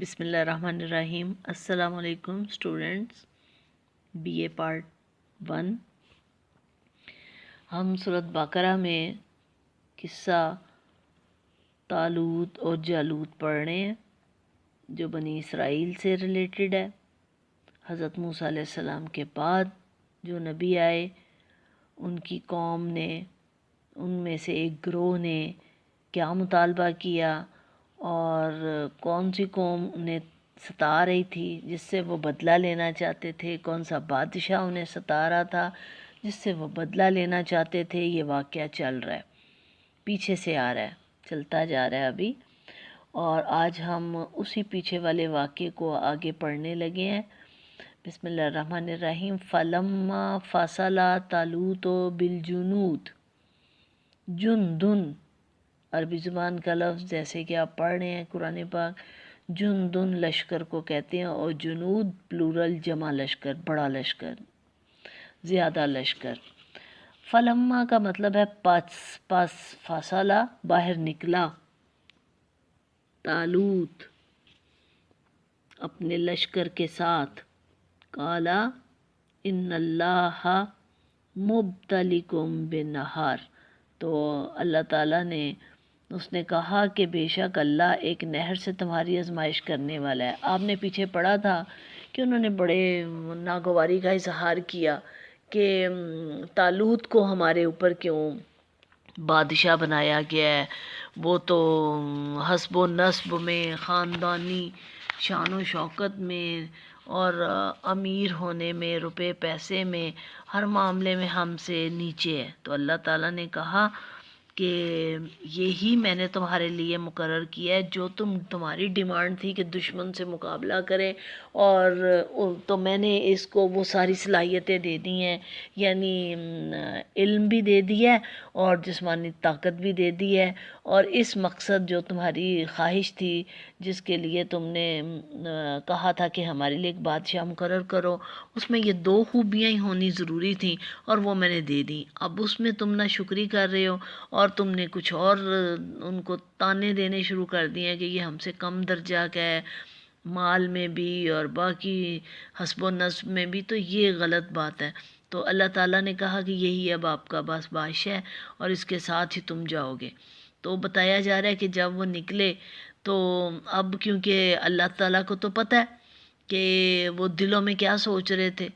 بسم اللہ الرحمن الرحیم۔ السلام علیکم اسٹوڈنٹس، بی اے پارٹ 1۔ ہم سورۃ بقرہ میں قصہ طالوت اور جالوت پڑھ رہے ہیں جو بنی اسرائیل سے ریلیٹڈ ہے۔ حضرت موسیٰ علیہ السلام کے بعد جو نبی آئے ان کی قوم نے، ان میں سے ایک گروہ نے کیا مطالبہ کیا اور کون سی قوم انہیں ستا رہی تھی جس سے وہ بدلہ لینا چاہتے تھے، کون سا بادشاہ انہیں ستا رہا تھا جس سے وہ بدلہ لینا چاہتے تھے۔ یہ واقعہ چل رہا ہے، پیچھے سے آ رہا ہے، چلتا جا رہا ہے ابھی، اور آج ہم اسی پیچھے والے واقعے کو آگے پڑھنے لگے ہیں۔ بسم اللہ الرحمن الرحیم۔ فلما فصل طالوت بالجنود، جندن عربی زبان کا لفظ جیسے کہ آپ پڑھ رہے ہیں قرآن پاک، جندن لشکر کو کہتے ہیں، اور جنود پلورل جمع لشکر، بڑا لشکر، زیادہ لشکر۔ فلما کا مطلب ہے پس فاصلہ باہر نکلا، طالوت اپنے لشکر کے ساتھ، قالا ان اللہ مبتلیکم بنہر، تو اللہ تعالیٰ نے اس نے کہا کہ بے شک اللہ ایک نہر سے تمہاری آزمائش کرنے والا ہے۔ آپ نے پیچھے پڑھا تھا کہ انہوں نے بڑے ناگواری کا اظہار کیا کہ طالوت کو ہمارے اوپر کیوں بادشاہ بنایا گیا ہے، وہ تو حسب و نسب میں، خاندانی شان و شوکت میں اور امیر ہونے میں، روپے پیسے میں، ہر معاملے میں ہم سے نیچے ہے۔ تو اللہ تعالیٰ نے کہا کہ یہی میں نے تمہارے لیے مقرر کیا ہے، جو تمہاری ڈیمانڈ تھی کہ دشمن سے مقابلہ کرے، اور تو میں نے اس کو وہ ساری صلاحیتیں دے دی ہیں، یعنی علم بھی دے دیا ہے اور جسمانی طاقت بھی دے دی ہے، اور اس مقصد جو تمہاری خواہش تھی جس کے لیے تم نے کہا تھا کہ ہمارے لیے ایک بادشاہ مقرر کرو، اس میں یہ دو خوبیاں ہی ہونی ضروری تھیں اور وہ میں نے دے دی۔ اب اس میں تم نہ شکری کر رہے ہو اور تم نے کچھ اور ان کو تانے دینے شروع کر دیے ہیں کہ یہ ہم سے کم درجہ کا ہے، مال میں بھی اور باقی حسب و نسب میں بھی، تو یہ غلط بات ہے۔ تو اللہ تعالیٰ نے کہا کہ یہی اب آپ کا بس بادشاہ ہے اور اس کے ساتھ ہی تم جاؤ گے۔ تو بتایا جا رہا ہے کہ جب وہ نکلے تو اب کیونکہ اللہ تعالیٰ کو تو پتہ ہے کہ وہ دلوں میں کیا سوچ رہے تھے،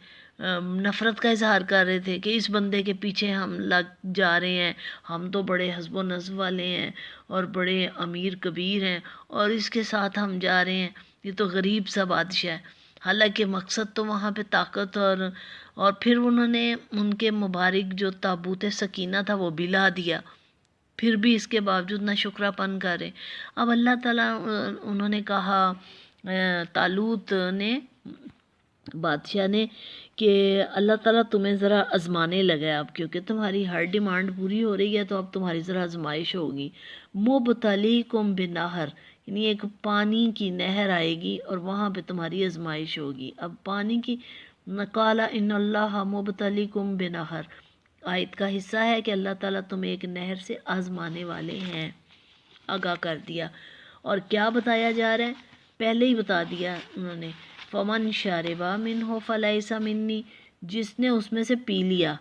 نفرت کا اظہار کر رہے تھے کہ اس بندے کے پیچھے ہم لگ جا رہے ہیں، ہم تو بڑے حسب و نسب والے ہیں اور بڑے امیر کبیر ہیں اور اس کے ساتھ ہم جا رہے ہیں، یہ تو غریب سا بادشاہ ہے۔ حالانکہ مقصد تو وہاں پہ طاقت اور پھر انہوں نے ان کے مبارک جو تابوت سکینہ تھا وہ بھی لا دیا، پھر بھی اس کے باوجود نہ شکرہ پن کرے۔ اب اللہ تعالیٰ انہوں نے کہا طالوت نے، بادشاہ نے، کہ اللہ تعالیٰ تمہیں ذرا آزمانے لگا ہے اب، کیونکہ تمہاری ہر ڈیمانڈ پوری ہو رہی ہے تو اب تمہاری ذرا آزمائش ہوگی۔ مبتلیکم بنہر، یعنی ایک پانی کی نہر آئے گی اور وہاں پہ تمہاری آزمائش ہوگی۔ اب پانی کی، قال ان اللہ مبتلیکم بنہر، آیت کا حصہ ہے کہ اللہ تعالیٰ تمہیں ایک نہر سے آزمانے والے ہیں، آگاہ کر دیا۔ اور کیا بتایا جا رہا ہے، پہلے ہی بتا دیا انہوں نے، فمن شاربا منہ فلیس منی، جس نے اس میں سے پی لیا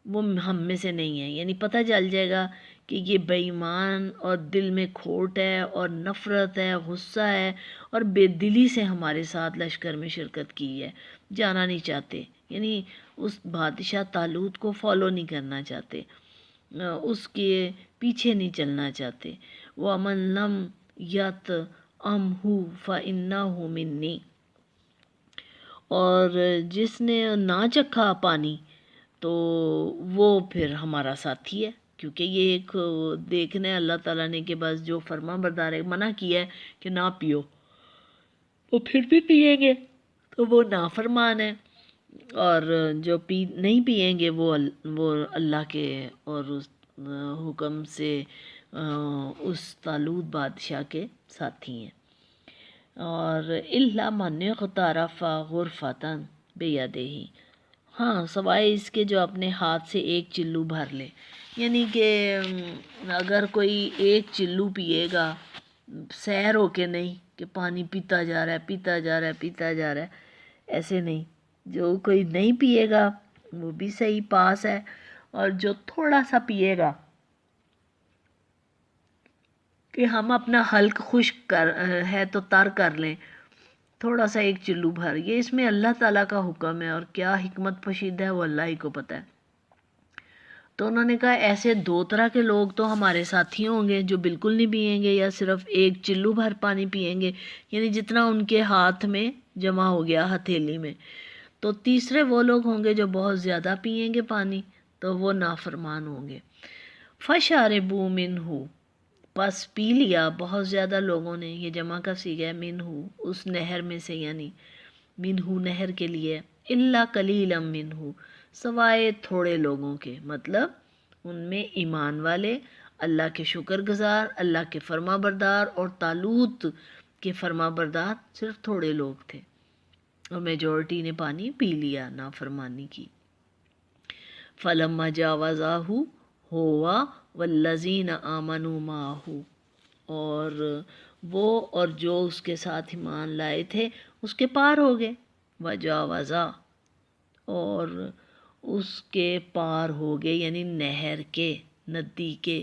وہ ہم میں سے نہیں ہے، یعنی پتہ چل جائے گا کہ یہ بے ایمان اور دل میں کھوٹ ہے اور نفرت ہے، غصہ ہے اور بے دلی سے ہمارے ساتھ لشکر میں شرکت کی ہے، جانا نہیں چاہتے، یعنی اس بادشاہ طالوت کو فالو نہیں کرنا چاہتے، اس کے پیچھے نہیں چلنا چاہتے۔ وَمَن لَّمْ يَطْعَمْهُ فَإِنَّهُ مِنِّي، اور جس نے نہ چکھا پانی تو وہ پھر ہمارا ساتھی ہے، کیونکہ یہ ایک دیکھنا ہے اللہ تعالیٰ نے کہ بس جو فرما بردار ہے، منع کیا ہے کہ نہ پیو، وہ پھر بھی پیئیں گے تو وہ نافرمان ہے، اور جو نہیں پیئیں گے وہ اللہ کے اور اس حکم سے اس طالوت بادشاہ کے ساتھی ہیں۔ اور الا من اغترف غرفۃ بیدہ، ہاں سوائے اس کے جو اپنے ہاتھ سے ایک چلو بھر لے، یعنی کہ اگر کوئی ایک چلو پیے گا سیر ہو کے نہیں کہ پانی پیتا جا رہا ہے پیتا جا رہا ہے پیتا جا رہا ہے، ایسے نہیں، جو کوئی نہیں پیے گا وہ بھی صحیح پاس ہے، اور جو تھوڑا سا پیے گا کہ ہم اپنا حلق خشک ہے تو تر کر لیں، تھوڑا سا ایک چلو بھر، یہ اس میں اللہ تعالیٰ کا حکم ہے، اور کیا حکمت پوشیدہ ہے وہ اللہ ہی کو پتہ ہے۔ تو انہوں نے کہا ایسے دو طرح کے لوگ تو ہمارے ساتھی ہوں گے، جو بالکل نہیں پئیں گے یا صرف ایک چلو بھر پانی پئیں گے، یعنی جتنا ان کے ہاتھ میں جمع ہو گیا ہتھیلی میں۔ تو تیسرے وہ لوگ ہوں گے جو بہت زیادہ پئیں گے پانی، تو وہ نافرمان ہوں گے۔ فَشَرِبُوا مِنْهُ، پس پی لیا بہت زیادہ لوگوں نے، یہ جمع کا صیغہ ہے، منہو اس نہر میں سے، یعنی منہو نہر کے لیے، الا قلیلا منہو سوائے تھوڑے لوگوں کے، مطلب ان میں ایمان والے، اللہ کے شکر گزار، اللہ کے فرما بردار، اور طالوت کے فرما بردار صرف تھوڑے لوگ تھے، اور میجورٹی نے پانی پی لیا، نافرمانی کی۔ فَلَمَّا جَاوَزَاهُ ہوا والذین آمنوا معه، اور وہ اور جو اس کے ساتھ ایمان لائے تھے اس کے پار ہو گئے، وجاوزا، اور اس کے پار ہو گئے، یعنی نہر کے، ندی کے،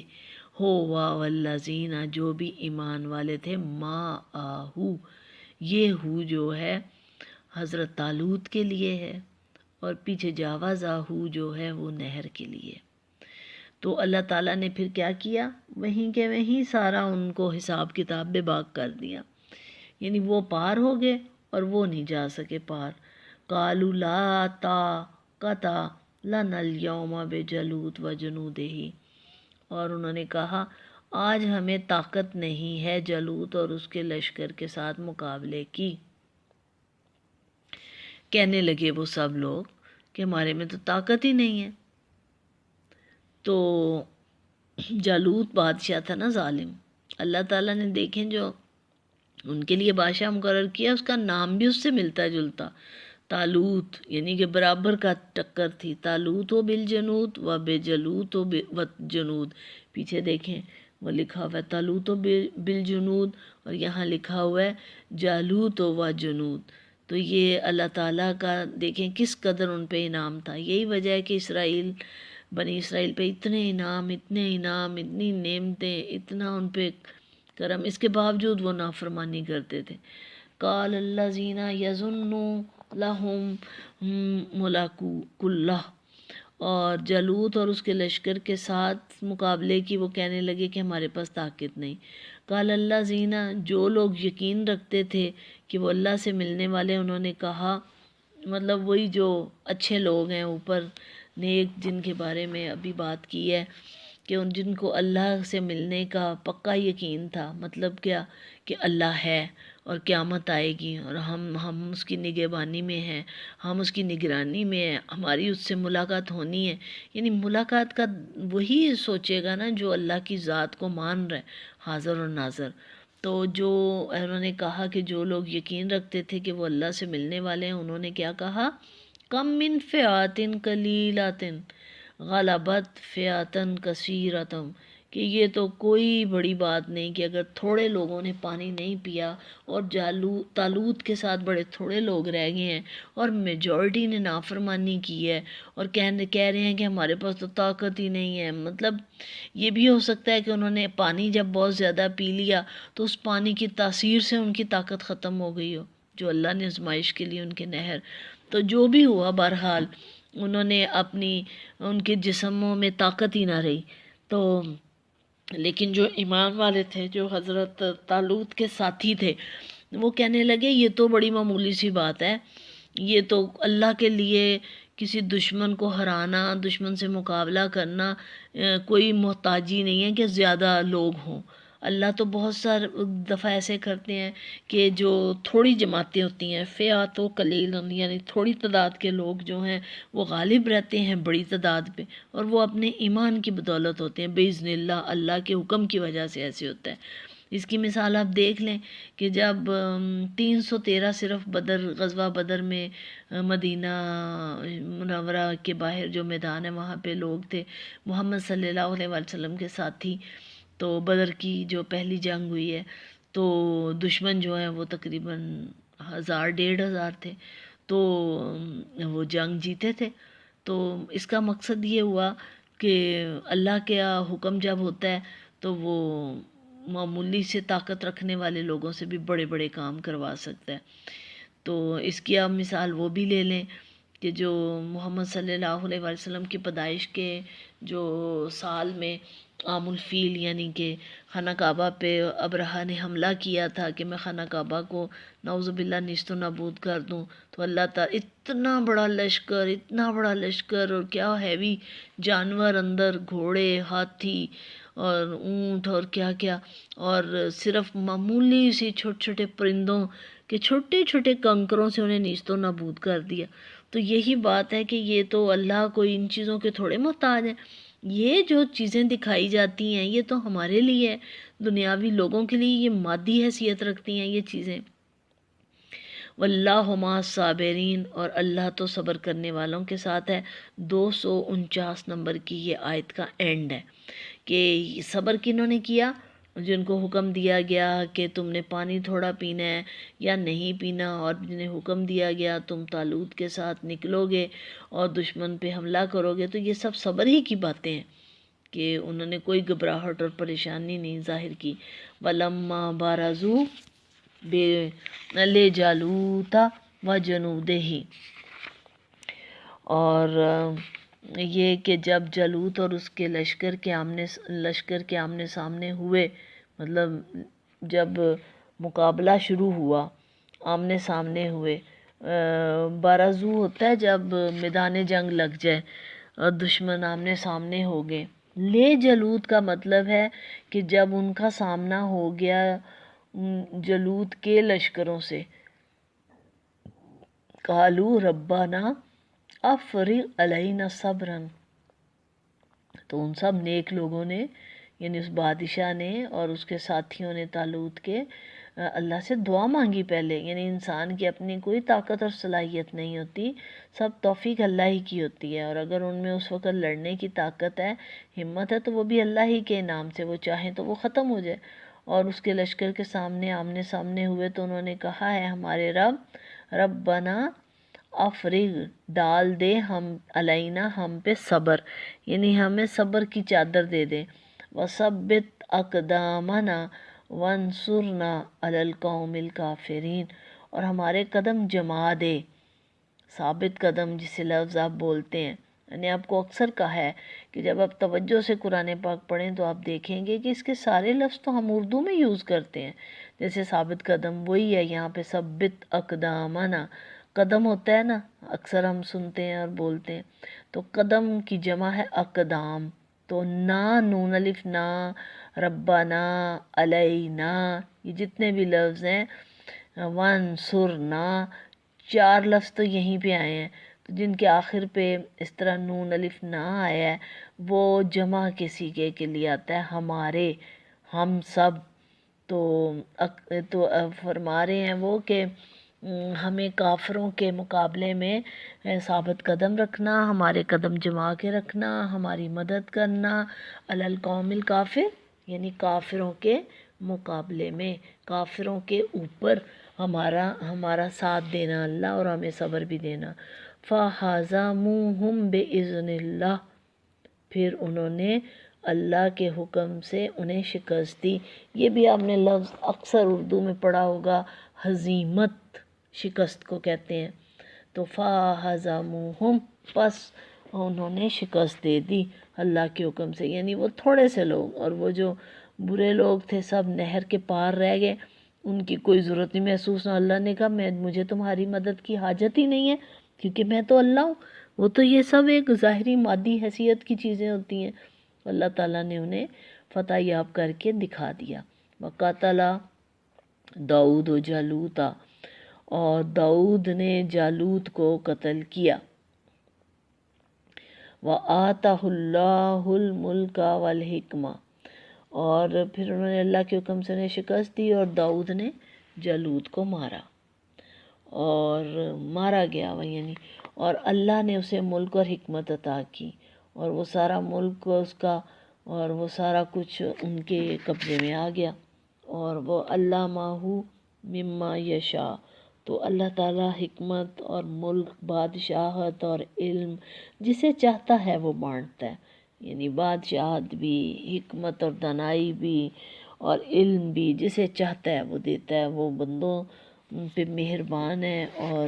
ہوا والذین جو بھی ایمان والے تھے، معہو، یہ ہو جو ہے حضرت طالوت کے لیے ہے، اور پیچھے جاوزاہو جو ہے وہ نہر کے لیے۔ تو اللہ تعالیٰ نے پھر کیا کیا، وہیں کے وہیں سارا ان کو حساب کتاب بے باک کر دیا، یعنی وہ پار ہو گئے اور وہ نہیں جا سکے پار۔ قالوا لا طاقت لنا اليوم بجالوت وجنودہ، اور انہوں نے کہا آج ہمیں طاقت نہیں ہے جالوت اور اس کے لشکر کے ساتھ مقابلے کی۔ کہنے لگے وہ سب لوگ کہ ہمارے میں تو طاقت ہی نہیں ہے۔ تو جالوت بادشاہ تھا نا ظالم، اللہ تعالیٰ نے دیکھیں جو ان کے لیے بادشاہ مقرر کیا، اس کا نام بھی اس سے ملتا جلتا، طالوت، یعنی کہ برابر کا ٹکر تھی، طالوت و بالجنود و بجلوت و جنود، پیچھے دیکھیں وہ لکھا ہوا ہے طالوت و بالجنود، اور یہاں لکھا ہوا ہے جالوت و جنود۔ تو یہ اللہ تعالیٰ کا دیکھیں کس قدر ان پہ انعام تھا، یہی وجہ ہے کہ بنی اسرائیل پہ اتنے انعام، اتنی نعمتیں، اتنا ان پہ کرم، اس کے باوجود وہ نافرمانی کرتے تھے۔ قال الذین یظنون لهم ملاقو اللہ، اور جالوت اور اس کے لشکر کے ساتھ مقابلے کی وہ کہنے لگے کہ ہمارے پاس طاقت نہیں۔ قال الذین، جو لوگ یقین رکھتے تھے کہ وہ اللہ سے ملنے والے، انہوں نے کہا، مطلب وہی جو اچھے لوگ ہیں اوپر نیک، جن کے بارے میں ابھی بات کی ہے کہ ان جن کو اللہ سے ملنے کا پکا یقین تھا، مطلب کیا کہ اللہ ہے اور قیامت آئے گی اور ہم اس کی نگہبانی میں ہیں، ہم اس کی نگرانی میں ہیں، ہماری اس سے ملاقات ہونی ہے، یعنی ملاقات کا وہی سوچے گا نا جو اللہ کی ذات کو مان رہا ہے، حاضر اور ناظر۔ تو جو انہوں نے کہا کہ جو لوگ یقین رکھتے تھے کہ وہ اللہ سے ملنے والے ہیں، انہوں نے کیا کہا، کم من فئات قلیلات غلبت فئات کثیرۃ، کہ یہ تو کوئی بڑی بات نہیں کہ اگر تھوڑے لوگوں نے پانی نہیں پیا اور طالوت کے ساتھ بڑے تھوڑے لوگ رہ گئے ہیں اور میجورٹی نے نافرمانی کی ہے اور کہہ رہے ہیں کہ ہمارے پاس تو طاقت ہی نہیں ہے۔ مطلب یہ بھی ہو سکتا ہے کہ انہوں نے پانی جب بہت زیادہ پی لیا تو اس پانی کی تاثیر سے ان کی طاقت ختم ہو گئی ہو، جو اللہ نے آزمائش کے لیے ان کے نہر۔ تو جو بھی ہوا بہرحال انہوں نے ان کے جسموں میں طاقت ہی نہ رہی۔ تو لیکن جو ایمان والے تھے، جو حضرت طالوت کے ساتھی تھے، وہ کہنے لگے یہ تو بڑی معمولی سی بات ہے، یہ تو اللہ کے لیے کسی دشمن کو ہرانا، دشمن سے مقابلہ کرنا کوئی محتاجی نہیں ہے کہ زیادہ لوگ ہوں۔ اللہ تو بہت سارے دفعہ ایسے کرتے ہیں کہ جو تھوڑی جماعتیں ہوتی ہیں، فئات و قلیل، یعنی تھوڑی تعداد کے لوگ جو ہیں وہ غالب رہتے ہیں بڑی تعداد پہ، اور وہ اپنے ایمان کی بدولت ہوتے ہیں، باذن اللہ، اللہ کے حکم کی وجہ سے ایسے ہوتا ہے۔ اس کی مثال آپ دیکھ لیں کہ جب 313 صرف غزوہ بدر میں مدینہ منورہ کے باہر جو میدان ہے وہاں پہ لوگ تھے، محمد صلی اللہ علیہ وسلم کے ساتھی، تو بدر کی جو پہلی جنگ ہوئی ہے، تو دشمن جو ہیں وہ تقریباً 1000-1500 تھے، تو وہ جنگ جیتے تھے۔ تو اس کا مقصد یہ ہوا کہ اللہ کا حکم جب ہوتا ہے تو وہ معمولی سے طاقت رکھنے والے لوگوں سے بھی بڑے بڑے کام کروا سکتا ہے۔ تو اس کی آپ مثال وہ بھی لے لیں کہ جو محمد صلی اللہ علیہ وسلم کی پیدائش کے جو سال میں عام الفیل یعنی کہ خانہ کعبہ پہ ابرہہ نے حملہ کیا تھا کہ میں خانہ کعبہ کو نعوذ باللہ نیست و نابود کر دوں، تو اللہ تعالیٰ اتنا بڑا لشکر اور کیا ہیوی جانور اندر، گھوڑے، ہاتھی اور اونٹ اور کیا کیا، اور صرف معمولی سی چھوٹے چھوٹے پرندوں کے چھوٹے چھوٹے کنکروں سے انہیں نیست و نابود کر دیا۔ تو یہی بات ہے کہ یہ تو اللہ کوئی ان چیزوں کے تھوڑے محتاج ہیں، یہ جو چیزیں دکھائی جاتی ہیں یہ تو ہمارے لیے ہے، دنیاوی لوگوں کے لیے یہ مادی حیثیت رکھتی ہیں یہ چیزیں۔ واللہ مع الصابرین، اور اللہ تو صبر کرنے والوں کے ساتھ ہے۔ 249 نمبر کی یہ آیت کا اینڈ ہے کہ صبر کنہوں نے کیا؟ جن کو حکم دیا گیا کہ تم نے پانی تھوڑا پینا ہے یا نہیں پینا، اور جنہیں حکم دیا گیا تم طالوت کے ساتھ نکلو گے اور دشمن پہ حملہ کرو گے، تو یہ سب صبر ہی کی باتیں ہیں کہ انہوں نے کوئی گھبراہٹ اور پریشانی نہیں ظاہر کی۔ وَلَمَّا بَارَزُوا لِجَالُوتَ وَجُنُودِهِ، اور یہ کہ جب جالوت اور اس کے لشکر کے آمنے سامنے ہوئے، مطلب جب مقابلہ شروع ہوا، آمنے سامنے ہوئے، بارزو ہوتا ہے جب میدان جنگ لگ جائے اور دشمن آمنے سامنے ہو گئے۔ لے جالوت کا مطلب ہے کہ جب ان کا سامنا ہو گیا جالوت کے لشکروں سے، قالوا ربنا افرغ علینا صبرا، تو ان سب نیک لوگوں نے یعنی اس بادشاہ نے اور اس کے ساتھیوں نے طالوت کے اللہ سے دعا مانگی پہلے، یعنی انسان کی اپنی کوئی طاقت اور صلاحیت نہیں ہوتی، سب توفیق اللہ ہی کی ہوتی ہے، اور اگر ان میں اس وقت لڑنے کی طاقت ہے، ہمت ہے، تو وہ بھی اللہ ہی کے انعام سے، وہ چاہیں تو وہ ختم ہو جائے۔ اور اس کے لشکر کے سامنے آمنے سامنے ہوئے تو انہوں نے کہا ہے ہمارے ربنا افرغ، ڈال دے ہم علینا، ہم پہ صبر، یعنی ہمیں صبر کی چادر دے دے، وثبت اقدامنا وانصرنا علی القوم الکافرین، اور ہمارے قدم جما دے، ثابت قدم جسے لفظ آپ بولتے ہیں، یعنی آپ کو اکثر کہا ہے کہ جب آپ توجہ سے قرآن پاک پڑھیں تو آپ دیکھیں گے کہ اس کے سارے لفظ تو ہم اردو میں یوز کرتے ہیں، جیسے ثابت قدم وہی ہے یہاں پہ ثبت اقدامنا، قدم ہوتا ہے نا اکثر ہم سنتے ہیں اور بولتے ہیں، تو قدم کی جمع ہے اقدام، تو نون الف نا، ربنا، علینا، یہ جتنے بھی لفظ ہیں، وانصرنا، 4 لفظ تو یہیں پہ آئے ہیں، تو جن کے آخر پہ اس طرح نون الف نہ آیا ہے وہ جمع کے صیغے کے لیے آتا ہے ہمارے، ہم سب، تو فرما رہے ہیں وہ کہ ہمیں کافروں کے مقابلے میں ثابت قدم رکھنا، ہمارے قدم جما کے رکھنا، ہماری مدد کرنا، علی القوم الکافر، یعنی کافروں کے مقابلے میں، کافروں کے اوپر ہمارا ساتھ دینا اللہ، اور ہمیں صبر بھی دینا۔ فَهَزَمُوهُمْ بِإِذْنِ اللَّهِ، پھر انہوں نے اللہ کے حکم سے انہیں شکست دی۔ یہ بھی آپ نے لفظ اکثر اردو میں پڑھا ہوگا، ہزیمت شکست کو کہتے ہیں، تو فَهَزَمُوهُمْ، پس انہوں نے شکست دے دی اللہ کے حکم سے، یعنی وہ تھوڑے سے لوگ، اور وہ جو برے لوگ تھے سب نہر کے پار رہ گئے، ان کی کوئی ضرورت نہیں محسوس نہ، اللہ نے کہا مجھے تمہاری مدد کی حاجت ہی نہیں ہے کیونکہ میں تو اللہ ہوں، وہ تو یہ سب ایک ظاہری مادی حیثیت کی چیزیں ہوتی ہیں، اللہ تعالیٰ نے انہیں فتح یاب کر کے دکھا دیا۔ وَقَتَلَ داؤد و جالوتا، اور داؤد نے جالوت کو قتل کیا۔ وَآتَاهُ اللَّهُ الْمُلْكَ وَالْحِكْمَةَ، اور پھر انہوں نے اللہ کے حکم سے انہیں شکست دی، اور داؤد نے جالوت کو مارا، اور مارا گیا وہ، یعنی اور اللہ نے اسے ملک اور حکمت عطا کی، اور وہ سارا ملک اس کا اور وہ سارا کچھ ان کے قبضے میں آ گیا، اور وہ علامہ مما یشاء، تو اللہ تعالیٰ حکمت اور ملک، بادشاہت اور علم جسے چاہتا ہے وہ بانٹتا ہے، یعنی بادشاہت بھی، حکمت اور دانائی بھی، اور علم بھی جسے چاہتا ہے وہ دیتا ہے۔ وہ بندوں پہ مہربان ہے اور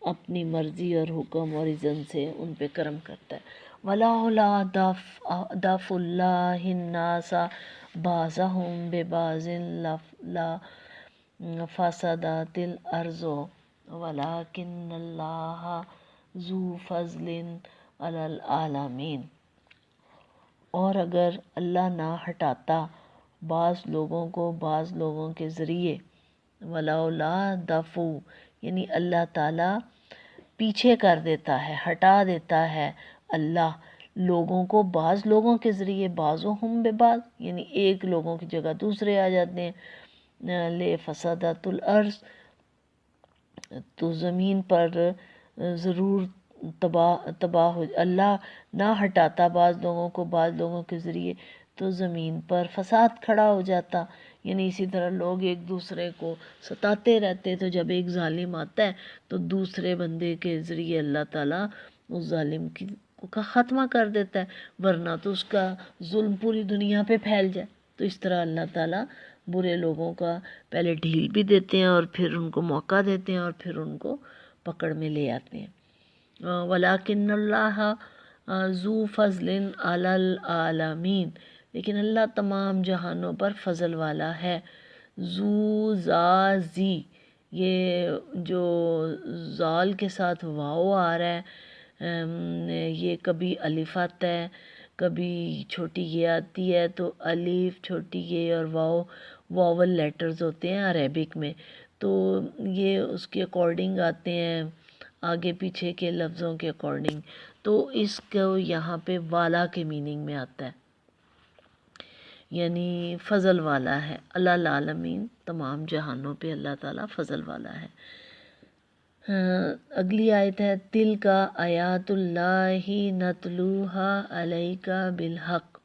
اپنی مرضی اور حکم اور اذن سے ان پہ کرم کرتا ہے۔ وَلَوْلَا دَفْعُ اللَّهِ النَّاسَ بَعْضَهُم بِبَعْضٍ لَفَسَدَتِ الْأَرْضُ وَلَٰكِنَّ اللَّهَ ذُو فَضْلٍ عَلَى الْعَالَمِينَ۔ اور اگر اللہ نہ ہٹاتا بعض لوگوں کو بعض لوگوں کے ذریعے، وَلَوْلَا دَفْعُ یعنی اللہ تعالیٰ پیچھے کر دیتا ہے، ہٹا دیتا ہے اللہ لوگوں کو بعض لوگوں کے ذریعے، بعضهم ببعض یعنی ایک لوگوں کی جگہ دوسرے آ جاتے ہیں، لفسادت الارض تو زمین پر ضرور تباہ ہو، اللہ نہ ہٹاتا بعض لوگوں کو بعض لوگوں کے ذریعے تو زمین پر فساد کھڑا ہو جاتا، یعنی اسی طرح لوگ ایک دوسرے کو ستاتے رہتے، تو جب ایک ظالم آتا ہے تو دوسرے بندے کے ذریعے اللہ تعالیٰ اس ظالم کا خاتمہ کر دیتا ہے، ورنہ تو اس کا ظلم پوری دنیا پہ پھیل جائے۔ تو اس طرح اللہ تعالیٰ برے لوگوں کا پہلے ڈھیل بھی دیتے ہیں اور پھر ان کو موقع دیتے ہیں اور پھر ان کو پکڑ میں لے آتے ہیں۔ وَلَٰكِنَّ اللَّهَ ذُو فَضْلٍ عَلَى الْعَالَمِينَ لیکن اللہ تمام جہانوں پر فضل والا ہے۔ ذو ذا زی، یہ جو زال کے ساتھ واؤ آ رہا ہے، یہ کبھی الف آتا ہے کبھی چھوٹی یہ آتی ہے، تو الف، چھوٹی یہ اور واؤ واول لیٹرز ہوتے ہیں عربک میں، تو یہ اس کے اکارڈنگ آتے ہیں، آگے پیچھے کے لفظوں کے اکارڈنگ، تو اس کو یہاں پہ والا کے میننگ میں آتا ہے، یعنی فضل والا ہے۔ اللہ العالمین تمام جہانوں پہ اللہ تعالیٰ فضل والا ہے۔ اگلی آیت ہے تِلْکَ آیاتُ اللّٰہِ نَتْلُوهَا عَلَيْکَ بِالْحَقِّ،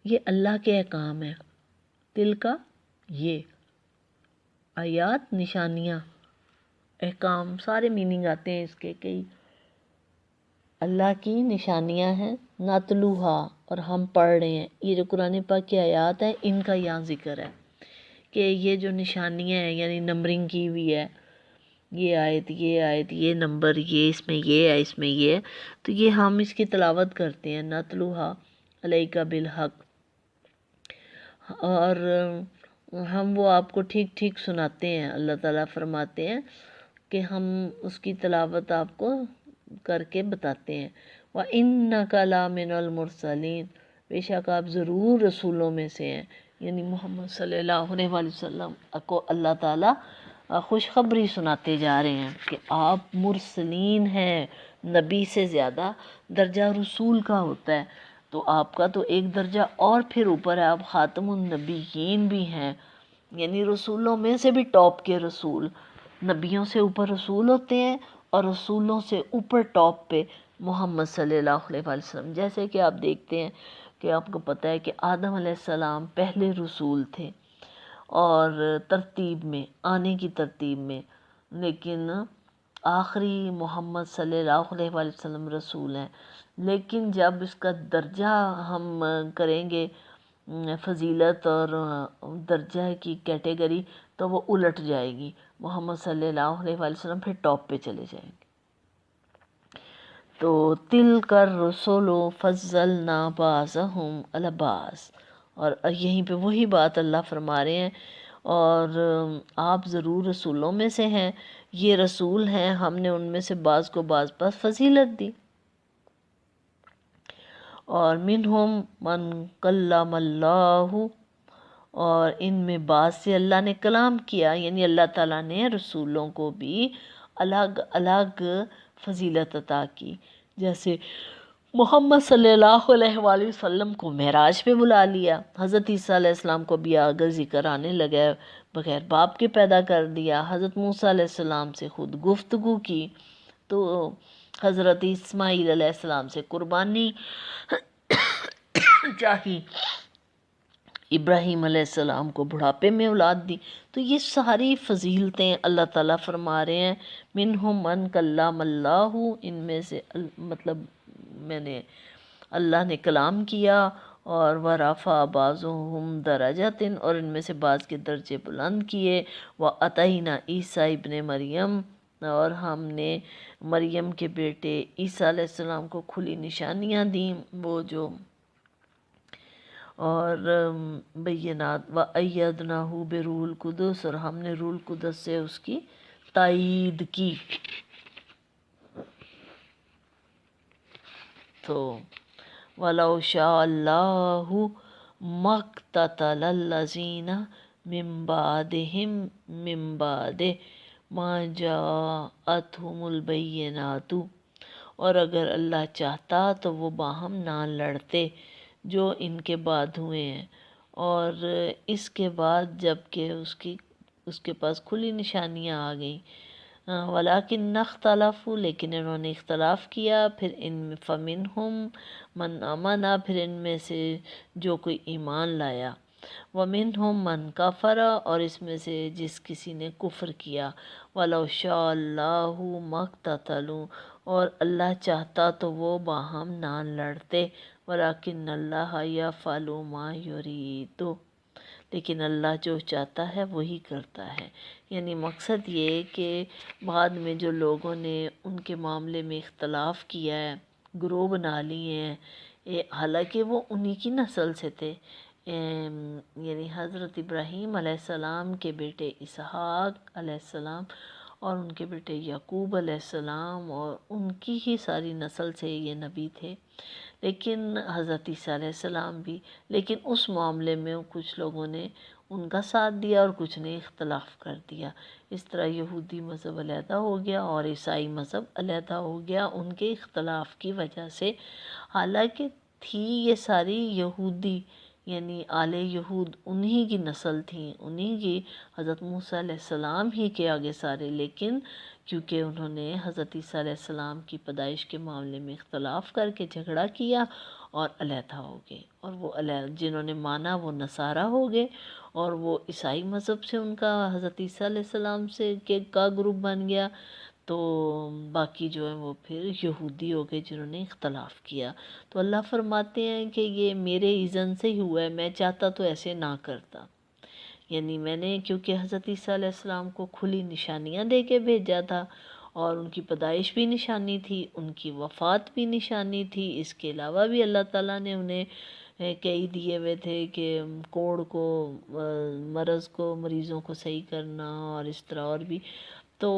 یہ اللہ کے احکام ہیں۔ تِلْکَ یہ، آیات نشانیاں، احکام سارے میننگ آتے ہیں اس کے، کئی اللہ کی نشانیاں ہیں، نَتْلُوهَا اور ہم پڑھ رہے ہیں، یہ جو قرآن پاک کی آیات ہیں ان کا یہاں ذکر ہے کہ یہ جو نشانیاں ہیں یعنی نمبرنگ کی ہوئی ہے، یہ آیت یہ آیت یہ نمبر یہ اس میں یہ ہے اس میں یہ ہے، تو یہ ہم اس کی تلاوت کرتے ہیں، نَتْلُوهَا عَلَيْکَ بِالْحَقِّ، اور ہم وہ آپ کو ٹھیک ٹھیک سناتے ہیں۔ اللہ تعالیٰ فرماتے ہیں کہ ہم اس کی تلاوت آپ کو کر کے بتاتے ہیں۔ وَإِنَّكَ لَمِنَ الْمُرْسَلِينَ بے شک آپ ضرور رسولوں میں سے ہیں، یعنی محمد صلی اللہ علیہ وآلہ وسلم کو اللہ تعالیٰ خوشخبری سناتے جا رہے ہیں کہ آپ مرسلین ہیں، نبی سے زیادہ درجہ رسول کا ہوتا ہے، تو آپ کا تو ایک درجہ اور پھر اوپر ہے، آپ خاتم النبیین بھی ہیں، یعنی رسولوں میں سے بھی ٹاپ کے رسول، نبیوں سے اوپر رسول ہوتے ہیں اور رسولوں سے اوپر ٹاپ پہ محمد صلی اللہ علیہ وآلہ وسلم۔ جیسے کہ آپ دیکھتے ہیں کہ آپ کو پتہ ہے کہ آدم علیہ السلام پہلے رسول تھے اور ترتیب میں، آنے کی ترتیب میں، لیکن آخری محمد صلی اللہ علیہ وآلہ وسلم رسول ہیں، لیکن جب اس کا درجہ ہم کریں گے فضیلت اور درجہ کی کیٹیگری تو وہ الٹ جائے گی، محمد صلی اللہ علیہ وآلہ وسلم پھر ٹاپ پہ چلے جائیں گے۔ تو تِلْکَ الرُّسُلُ فَضَّلْنَا بَعْضَهُمْ عَلَى بَعْضٍ، اور یہیں پہ وہی بات اللہ فرما رہے ہیں، اور آپ ضرور رسولوں میں سے ہیں، یہ رسول ہیں، ہم نے ان میں سے بعض کو بعض پر فضیلت دی۔ اور منہم من کلم اللہ، اور ان میں بعض سے اللہ نے کلام کیا، یعنی اللہ تعالیٰ نے رسولوں کو بھی الگ الگ فضیلت عطا کی، جیسے محمد صلی اللہ علیہ وآلہ وسلم کو معراج پہ بلا لیا، حضرت عیسیٰ علیہ السلام کو بھی آگے ذکر آنے لگا بغیر باپ کے پیدا کر دیا، حضرت موسیٰ علیہ السلام سے خود گفتگو کی، تو حضرت اسماعیل علیہ السلام سے قربانی چاہی، ابراہیم علیہ السلام کو بڑھاپے میں اولاد دی۔ تو یہ ساری فضیلتیں اللہ تعالیٰ فرما رہے ہیں، منہم من کلم اللہ، ان میں سے مطلب میں نے اللہ نے کلام کیا، اور ورفع بعضهم درجات، اور ان میں سے بعض کے درجے بلند کیے، وَأَتَيْنَا عیسیٰ ابن مریم، اور ہم نے مریم کے بیٹے عیسیٰ علیہ السلام کو کھلی نشانیاں دیں، وہ جو اور بینات، وَأَيَّدْنَاهُ بِرُوحِ الْقُدُسِ، اور ہم نے روح القدس سے اس کی تائید کی۔ تو وَلَوْ شَاءَ اللَّهُ مَا اقْتَتَلَ الَّذِينَ مِن بَعْدِهِم مِّن بَعْدِ مَا جَاءَتْهُمُ الْبَيِّنَاتُ، اور اگر اللہ چاہتا تو وہ باہم نہ لڑتے جو ان کے بعد ہوئے ہیں، اور اس کے بعد جب کہ اس کے پاس کھلی نشانیاں آ گئیں، وَلَٰكِنَّ اخْتَلَفُوا، لیکن انہوں نے اختلاف کیا، پھر ان فَمِنْهُم مَّنْ آمَنَ، پھر ان میں سے جو کوئی ایمان لایا، وَمِنْهُم مَّنْ كَفَرَ، اور اس میں سے جس کسی نے کفر کیا، وَلَوْ شَاءَ اللَّهُ مَا اقْتَتَلُوا، اور اللہ چاہتا تو وہ باہم نہ لڑتے، وَلَٰكِنَّ اللَّهَ يَفْعَلُ مَا يُرِيدُ، لیکن اللہ جو چاہتا ہے وہی کرتا ہے۔ یعنی مقصد یہ کہ بعد میں جو لوگوں نے ان کے معاملے میں اختلاف کیا ہے، گروہ بنا لیے ہیں، حالانکہ وہ انہی کی نسل سے تھے، یعنی حضرت ابراہیم علیہ السلام کے بیٹے اسحاق علیہ السلام اور ان کے بیٹے یعقوب علیہ السلام، اور ان کی ہی ساری نسل سے یہ نبی تھے، لیکن حضرت عیسیٰ علیہ السلام بھی، لیکن اس معاملے میں کچھ لوگوں نے ان کا ساتھ دیا اور کچھ نے اختلاف کر دیا۔ اس طرح یہودی مذہب علیحدہ ہو گیا اور عیسائی مذہب علیحدہ ہو گیا ان کے اختلاف کی وجہ سے، حالانکہ تھی یہ ساری یہودی، یعنی آل یہود انہی کی نسل تھیں، انہی کی حضرت موسیٰ علیہ السلام ہی کے آگے سارے، لیکن کیونکہ انہوں نے حضرت عیسیٰ علیہ السلام کی پیدائش کے معاملے میں اختلاف کر کے جھگڑا کیا اور علیحدہ ہو گئے، اور وہ جنہوں نے مانا وہ نصارہ ہو گئے، اور وہ عیسائی مذہب سے ان کا حضرت عیسیٰ علیہ السلام سے کا گروپ بن گیا، تو باقی جو ہیں وہ پھر یہودی ہو گئے جنہوں نے اختلاف کیا۔ تو اللہ فرماتے ہیں کہ یہ میرے اذن سے ہی ہوا ہے، میں چاہتا تو ایسے نہ کرتا، یعنی میں نے کیونکہ حضرت عیسیٰ علیہ السلام کو کھلی نشانیاں دے کے بھیجا تھا، اور ان کی پیدائش بھی نشانی تھی، ان کی وفات بھی نشانی تھی، اس کے علاوہ بھی اللہ تعالیٰ نے انہیں کئی دیے ہوئے تھے کہ کوڑ کو، مرض کو، مریضوں کو صحیح کرنا، اور اس طرح اور بھی، تو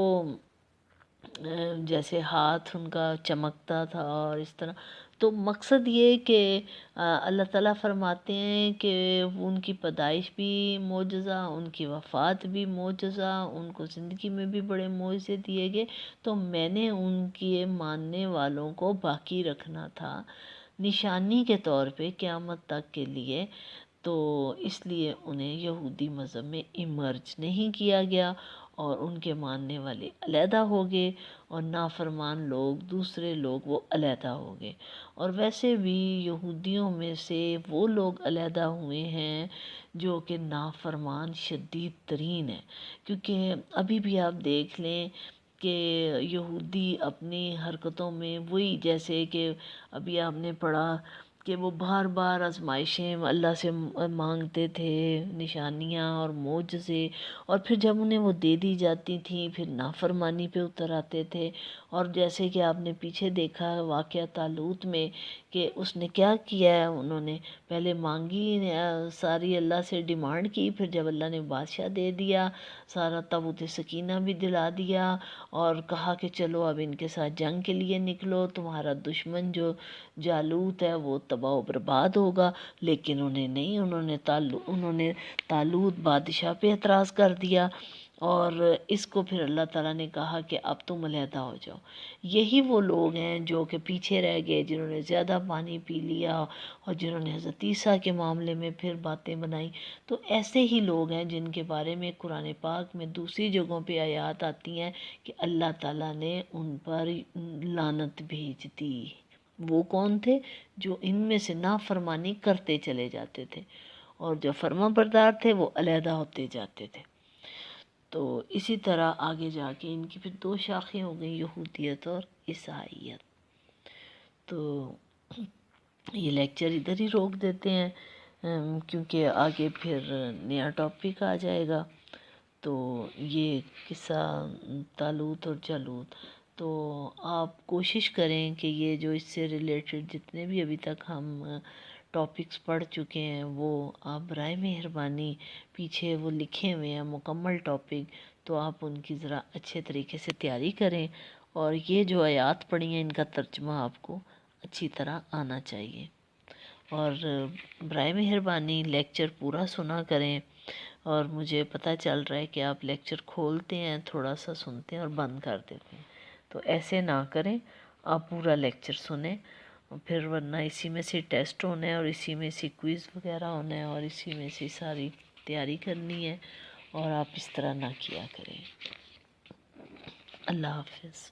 جیسے ہاتھ ان کا چمکتا تھا، اور اس طرح، تو مقصد یہ کہ اللہ تعالیٰ فرماتے ہیں کہ ان کی پیدائش بھی معجزہ، ان کی وفات بھی معجزہ، ان کو زندگی میں بھی بڑے معجزے دیے گئے، تو میں نے ان کے ماننے والوں کو باقی رکھنا تھا نشانی کے طور پہ قیامت تک کے لیے، تو اس لیے انہیں یہودی مذہب میں ایمرج نہیں کیا گیا، اور ان کے ماننے والے علیحدہ ہو گئے، اور نافرمان لوگ، دوسرے لوگ وہ علیحدہ ہو گئے۔ اور ویسے بھی یہودیوں میں سے وہ لوگ علیحدہ ہوئے ہیں جو کہ نافرمان شدید ترین ہیں، کیونکہ ابھی بھی آپ دیکھ لیں کہ یہودی اپنی حرکتوں میں وہی، جیسے کہ ابھی آپ نے پڑھا کہ وہ بار بار آزمائشیں اللہ سے مانگتے تھے، نشانیاں اور معجزے، اور پھر جب انہیں وہ دے دی جاتی تھیں پھر نافرمانی پہ اتر آتے تھے، اور جیسے کہ آپ نے پیچھے دیکھا واقعہ طالوت میں کہ اس نے کیا کیا ہے، انہوں نے پہلے مانگی ساری اللہ سے ڈیمانڈ کی، پھر جب اللہ نے بادشاہ دے دیا سارا، تابوت سکینہ بھی دلا دیا، اور کہا کہ چلو اب ان کے ساتھ جنگ کے لیے نکلو، تمہارا دشمن جو جالوت ہے وہ تباہ و برباد ہوگا، لیکن انہوں نے طالوت بادشاہ پہ اعتراض کر دیا، اور اس کو پھر اللہ تعالیٰ نے کہا کہ اب تم علیحدہ ہو جاؤ۔ یہی وہ لوگ ہیں جو کہ پیچھے رہ گئے، جنہوں نے زیادہ پانی پی لیا، اور جنہوں نے حضرت عیسیٰ کے معاملے میں پھر باتیں بنائیں، تو ایسے ہی لوگ ہیں جن کے بارے میں قرآن پاک میں دوسری جگہوں پہ آیات آتی ہیں کہ اللہ تعالیٰ نے ان پر لعنت بھیج دی۔ وہ کون تھے؟ جو ان میں سے نافرمانی کرتے چلے جاتے تھے، اور جو فرما بردار تھے وہ علیحدہ ہوتے جاتے تھے۔ تو اسی طرح آگے جا کے ان کی پھر 2 شاخیں ہو گئیں، یہودیت اور عیسائیت۔ تو یہ لیکچر ادھر ہی روک دیتے ہیں کیونکہ آگے پھر نیا ٹاپک آ جائے گا۔ تو یہ قصہ طالوت اور جالوت، تو آپ کوشش کریں کہ یہ جو اس سے ریلیٹڈ جتنے بھی ابھی تک ہم ٹاپکس پڑھ چکے ہیں وہ آپ برائے مہربانی پیچھے وہ لکھے ہوئے ہیں مکمل ٹاپک، تو آپ ان کی ذرا اچھے طریقے سے تیاری کریں، اور یہ جو آیات پڑھی ہیں ان کا ترجمہ آپ کو اچھی طرح آنا چاہیے۔ اور برائے مہربانی لیکچر پورا سنا کریں، اور مجھے پتہ چل رہا ہے کہ آپ لیکچر کھولتے ہیں، تھوڑا سا سنتے ہیں اور بند کر دیتے ہیں، تو ایسے نہ کریں، آپ پورا لیکچر سنیں، پھر ورنہ اسی میں سے ٹیسٹ ہونا ہے اور اسی میں سے کوئز وغیرہ ہونا ہے اور اسی میں سے ساری تیاری کرنی ہے، اور آپ اس طرح نہ کیا کریں۔ اللہ حافظ۔